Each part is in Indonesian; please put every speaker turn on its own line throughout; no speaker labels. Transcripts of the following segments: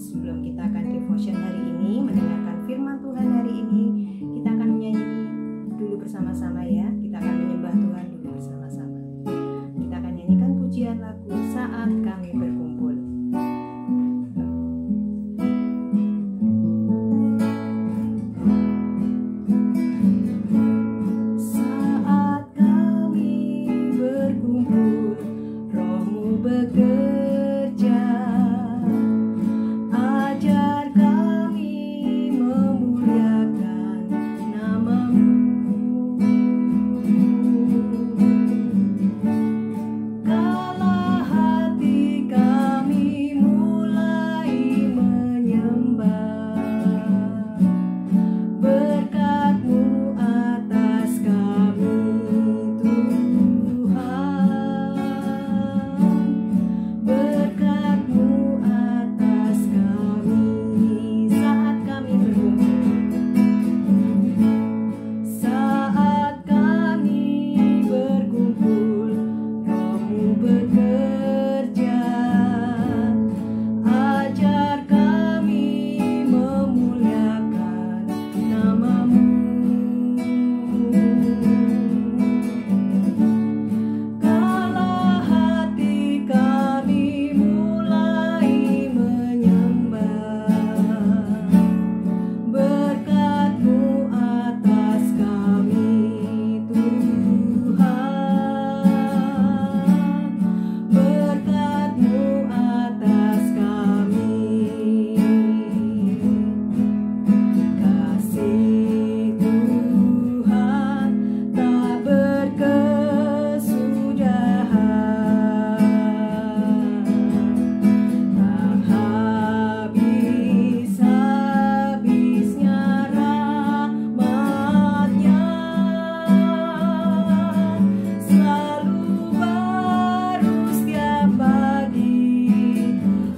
Sebelum kita akan devotion hari ini, mendengarkan firman Tuhan hari ini, kita akan menyanyi dulu bersama-sama ya. Kita akan menyembah Tuhan dulu bersama-sama. Kita akan nyanyikan pujian lagu Saat Kami Berkumpul. Saat kami berkumpul, Roh-Mu bekerja. Ajar kami memuliakan nama-Mu. Kala hati kami mulai menyembah, berkat-Mu atas kami Tuhan, berkat-Mu atas kami. Saat kami berkumpul, saat kami berkumpul, Roh-Mu bekerja. Ajar kami memuliakan nama-Mu. Kala hati kami mulai menyembah, berkat-Mu atas kami Tuhan, berkat-Mu atas kami. Kasih Tuhan tak berkesudahan, tak habis-habisnya rahmat-Nya, selalu baru setiap pagi,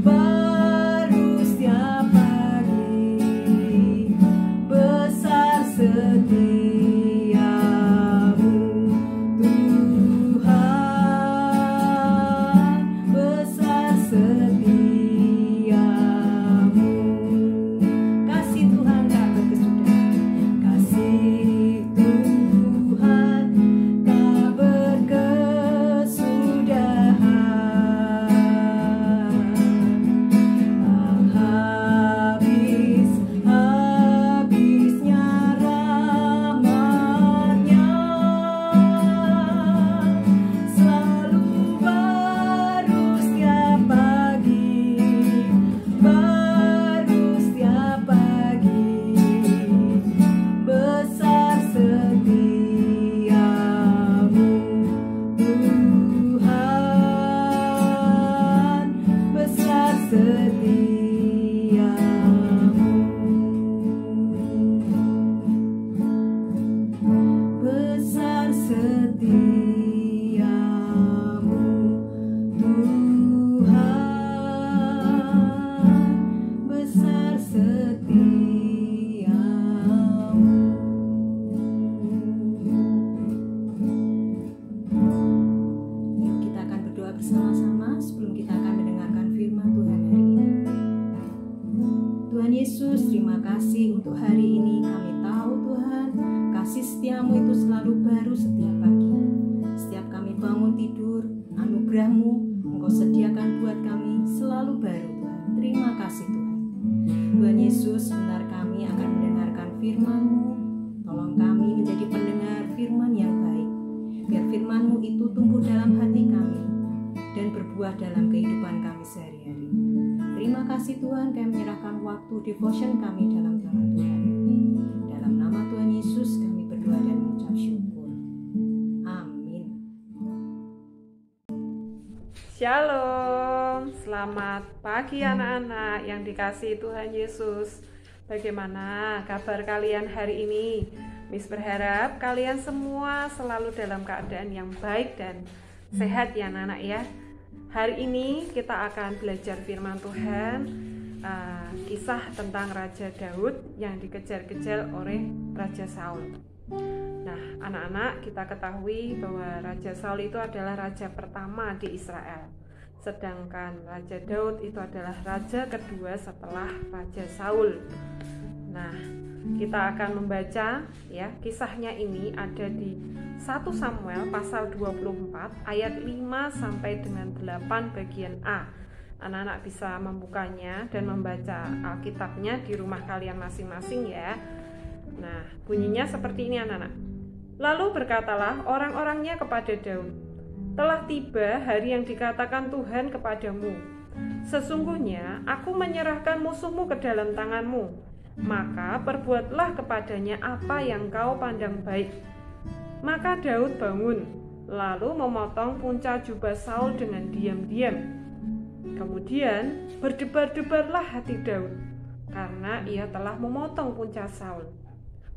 baru setiap pagi. Besar setiamu Tuhan, besar setiamu. Kasih Tuhan tak berkesudahan, kasih Tuhan tak berkesudahan, tak habis-habisnya rahmat-Nya, selalu baru setiap pagi, baru setiap pagi. Besar setiamu Tuhan, besar setiamu, besar setiamu Tuhan, besar setiamu. Yuk kita akan berdoa bersama-sama sebelum kita akan mendengarkan firman Tuhan hari ini. Tuhan Yesus, terima kasih untuk hari ini. Kami tahu Tuhan, kasih setiamu itu selalu baru setiap pagi. Setiap kami bangun tidur, anugerah-Mu Engkau sediakan buat kami selalu baru Tuhan. Terima kasih Tuhan. Tuhan Yesus, sebentar kami akan mendengarkan firman-Mu. Tolong kami menjadi pendengar firman yang baik, biar firman-Mu itu tumbuh dalam hati kami dan berbuah dalam kehidupan kami sehari-hari. Terima kasih Tuhan, kami menyerahkan waktu devotion kami dalam tangan Tuhan. Dalam nama Tuhan Yesus kami berdoa dan mengucap syukur. Amin.
Shalom, selamat pagi anak-anak yang dikasihi Tuhan Yesus. Bagaimana kabar kalian hari ini? Miss berharap kalian semua selalu dalam keadaan yang baik dan sehat ya anak-anak ya. Hari ini kita akan belajar firman Tuhan, kisah tentang Raja Daud yang dikejar-kejar oleh Raja Saul. Nah, anak-anak, kita ketahui bahwa Raja Saul itu adalah raja pertama di Israel. sedangkan Raja Daud itu adalah raja kedua setelah Raja Saul. Nah, kita akan membaca ya, kisahnya ini ada di 1 Samuel pasal 24 ayat 5 sampai dengan 8 bagian A. Anak-anak bisa membukanya dan membaca Alkitabnya di rumah kalian masing-masing ya. Nah, bunyinya seperti ini anak-anak. Lalu berkatalah orang-orangnya kepada Daud, telah tiba hari yang dikatakan Tuhan kepadamu. Sesungguhnya aku menyerahkan musuhmu ke dalam tanganmu. Maka perbuatlah kepadanya apa yang kau pandang baik. Maka Daud bangun, lalu memotong punca jubah Saul dengan diam-diam. Kemudian berdebar-debarlah hati Daud, karena ia telah memotong punca Saul.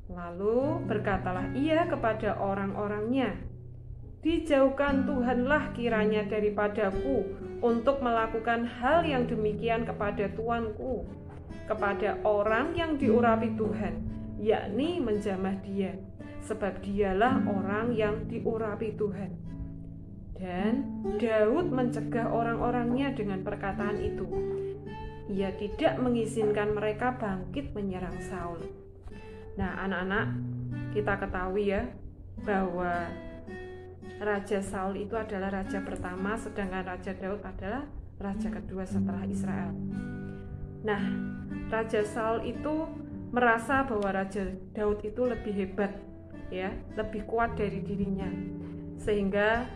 Lalu berkatalah ia kepada orang-orangnya, dijauhkan Tuhanlah kiranya daripadaku untuk melakukan hal yang demikian kepada tuanku, kepada orang yang diurapi Tuhan, yakni menjamah dia, sebab dialah orang yang diurapi Tuhan. Dan Daud mencegah orang-orangnya dengan perkataan itu. Ia tidak mengizinkan mereka bangkit menyerang Saul. Nah, anak-anak, kita ketahui ya bahwa Raja Saul itu adalah raja pertama, sedangkan Raja Daud adalah raja kedua setelah Israel. Nah, Raja Saul itu merasa bahwa Raja Daud itu lebih hebat, ya, lebih kuat dari dirinya, sehingga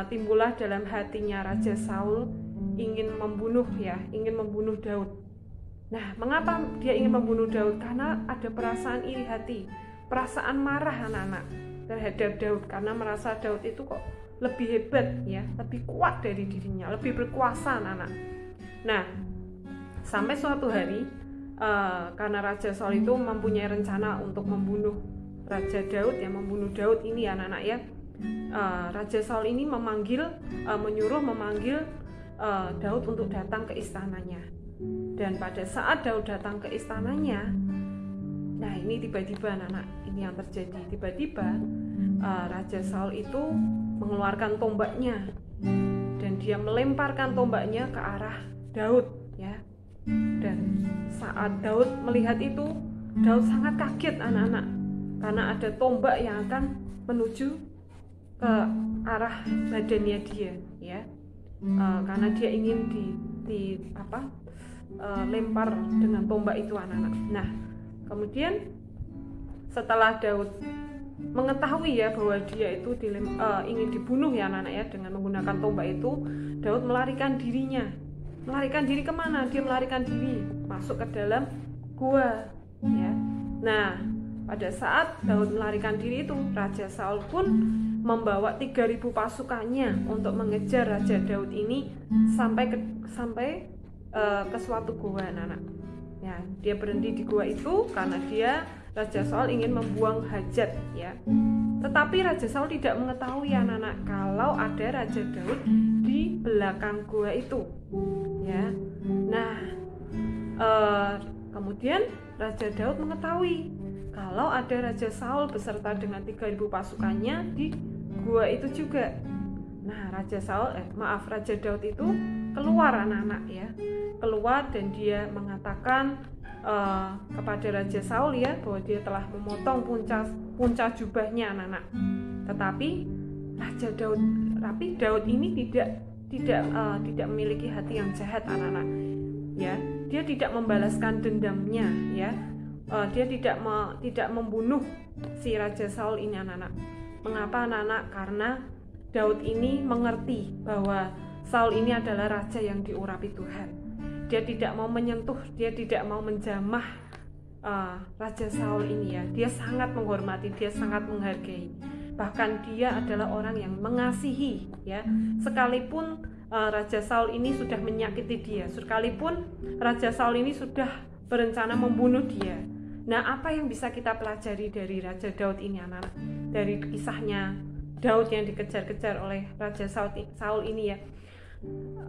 timbullah dalam hatinya Raja Saul ingin membunuh Daud. Nah, mengapa dia ingin membunuh Daud? Karena ada perasaan iri hati, perasaan marah anak-anak terhadap Daud, karena merasa Daud itu kok lebih hebat, ya, lebih kuat dari dirinya, lebih berkuasa anak-anak. Nah, sampai suatu hari karena Raja Saul itu mempunyai rencana untuk membunuh Raja Daud, yang membunuh Daud ini anak-anak ya. Raja Saul ini menyuruh memanggil Daud untuk datang ke istananya. Dan pada saat Daud datang ke istananya, nah ini tiba-tiba anak-anak, ini yang terjadi. Tiba-tiba Raja Saul itu mengeluarkan tombaknya dan dia melemparkan tombaknya ke arah Daud, ya. Dan saat Daud melihat itu, Daud sangat kaget anak-anak, karena ada tombak yang akan menuju ke arah badannya dia, ya. Karena dia ingin lempar dengan tombak itu anak-anak. Nah, kemudian setelah Daud mengetahui ya bahwa dia itu ingin dibunuh ya anak-anak ya dengan menggunakan tombak itu, Daud melarikan dirinya. Melarikan diri kemana? Dia melarikan diri masuk ke dalam gua, ya. Nah, pada saat Daud melarikan diri itu, Raja Saul pun membawa 3.000 pasukannya untuk mengejar Raja Daud ini sampai ke suatu gua anak-anak. Ya, dia berhenti di gua itu karena Raja Saul ingin membuang hajat, ya. Tetapi Raja Saul tidak mengetahui anak-anak kalau ada Raja Daud di belakang gua itu, ya. Nah, kemudian Raja Daud mengetahui kalau ada Raja Saul beserta dengan 3.000 pasukannya di gua itu juga. Nah, Raja Daud itu keluar anak-anak ya, keluar dan dia mengatakan kepada Raja Saul ya bahwa dia telah memotong punca jubahnya anak-anak. Tetapi Daud ini tidak memiliki hati yang jahat anak-anak. Ya, dia tidak membalaskan dendamnya ya. Dia tidak membunuh si Raja Saul ini anak-anak. Mengapa anak-anak? Karena Daud ini mengerti bahwa Saul ini adalah raja yang diurapi Tuhan. Dia tidak mau menyentuh, dia tidak mau menjamah Raja Saul ini ya. Dia sangat menghormati, dia sangat menghargai. Bahkan dia adalah orang yang mengasihi ya. Sekalipun Raja Saul ini sudah menyakiti dia, sekalipun Raja Saul ini sudah berencana membunuh dia. Nah, apa yang bisa kita pelajari dari Raja Daud ini anak-anak? Dari kisahnya Daud yang dikejar-kejar oleh Raja Saul ini ya.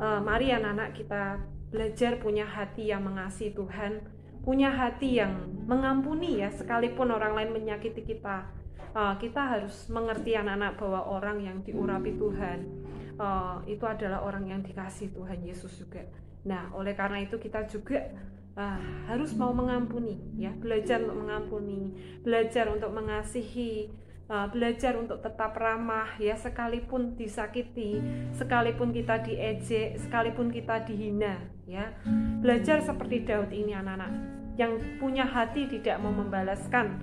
Mari anak-anak kita belajar punya hati yang mengasihi Tuhan, punya hati yang mengampuni ya, sekalipun orang lain menyakiti kita. Kita harus mengerti anak-anak bahwa orang yang diurapi Tuhan, itu adalah orang yang dikasih Tuhan Yesus juga. Nah, oleh karena itu kita juga harus mau mengampuni, ya, belajar untuk mengampuni, belajar untuk mengasihi, belajar untuk tetap ramah, ya, sekalipun disakiti, sekalipun kita diejek, sekalipun kita dihina, ya. Belajar seperti Daud ini, anak-anak, yang punya hati tidak mau membalaskan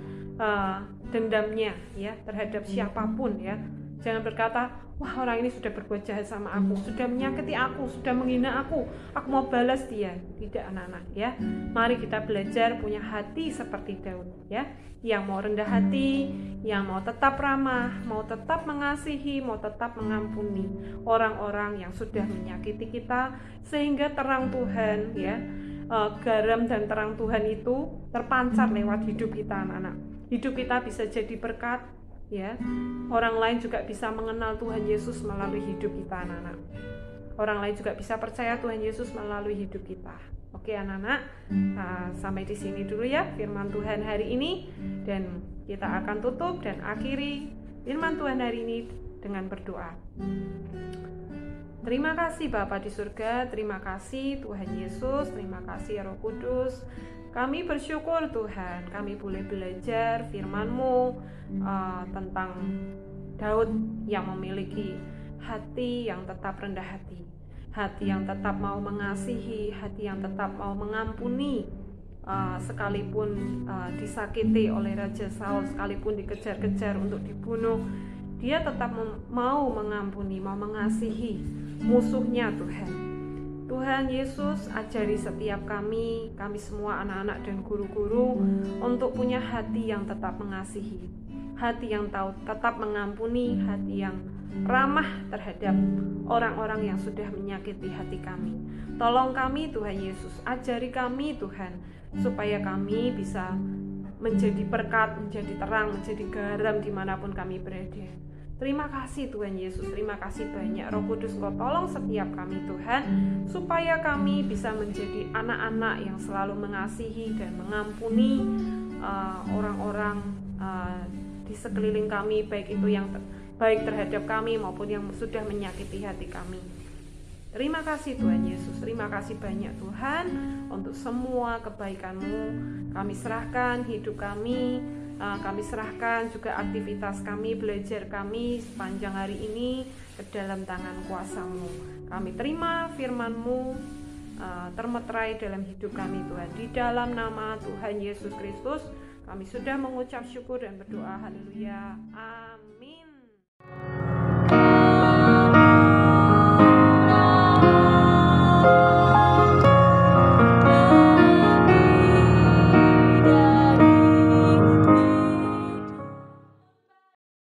dendamnya, ya, terhadap siapapun, ya. Jangan berkata, wah, orang ini sudah berbuat jahat sama aku, sudah menyakiti aku, sudah menghina aku mau balas dia. Tidak, anak-anak, ya. Mari kita belajar punya hati seperti Daud, ya, yang mau rendah hati, yang mau tetap ramah, mau tetap mengasihi, mau tetap mengampuni orang-orang yang sudah menyakiti kita, sehingga terang Tuhan, ya, garam dan terang Tuhan itu terpancar lewat hidup kita, anak-anak. Hidup kita bisa jadi berkat, ya. Orang lain juga bisa mengenal Tuhan Yesus melalui hidup kita, anak-anak. Orang lain juga bisa percaya Tuhan Yesus melalui hidup kita. Oke, anak-anak, sampai di sini dulu, ya, firman Tuhan hari ini, dan kita akan tutup dan akhiri firman Tuhan hari ini dengan berdoa. Terima kasih Bapa di surga, terima kasih Tuhan Yesus, terima kasih Roh Kudus. Kami bersyukur Tuhan, kami boleh belajar firman-Mu tentang Daud yang memiliki hati yang tetap rendah hati, hati yang tetap mau mengasihi, hati yang tetap mau mengampuni, sekalipun disakiti oleh Raja Saul, sekalipun dikejar-kejar untuk dibunuh, dia tetap mau mengampuni, mau mengasihi musuhnya. Tuhan Yesus, ajari setiap kami semua anak-anak dan guru-guru untuk punya hati yang tetap mengasihi, hati yang tahu tetap mengampuni, hati yang ramah terhadap orang-orang yang sudah menyakiti hati kami. Tolong kami Tuhan Yesus, ajari kami Tuhan, supaya kami bisa menjadi berkat, menjadi terang, menjadi garam dimanapun kami berada. Terima kasih Tuhan Yesus, terima kasih banyak Roh Kudus, Engkau tolong setiap kami Tuhan, supaya kami bisa menjadi anak-anak yang selalu mengasihi dan mengampuni orang-orang di sekeliling kami, baik itu yang baik terhadap kami maupun yang sudah menyakiti hati kami. Terima kasih Tuhan Yesus, terima kasih banyak Tuhan untuk semua kebaikan-Mu. Kami serahkan hidup kami serahkan juga aktivitas kami, belajar kami sepanjang hari ini ke dalam tangan kuasa-Mu. Kami terima firman-Mu termeterai dalam hidup kami Tuhan. Di dalam nama Tuhan Yesus Kristus kami sudah mengucap syukur dan berdoa. Haleluya. Amin.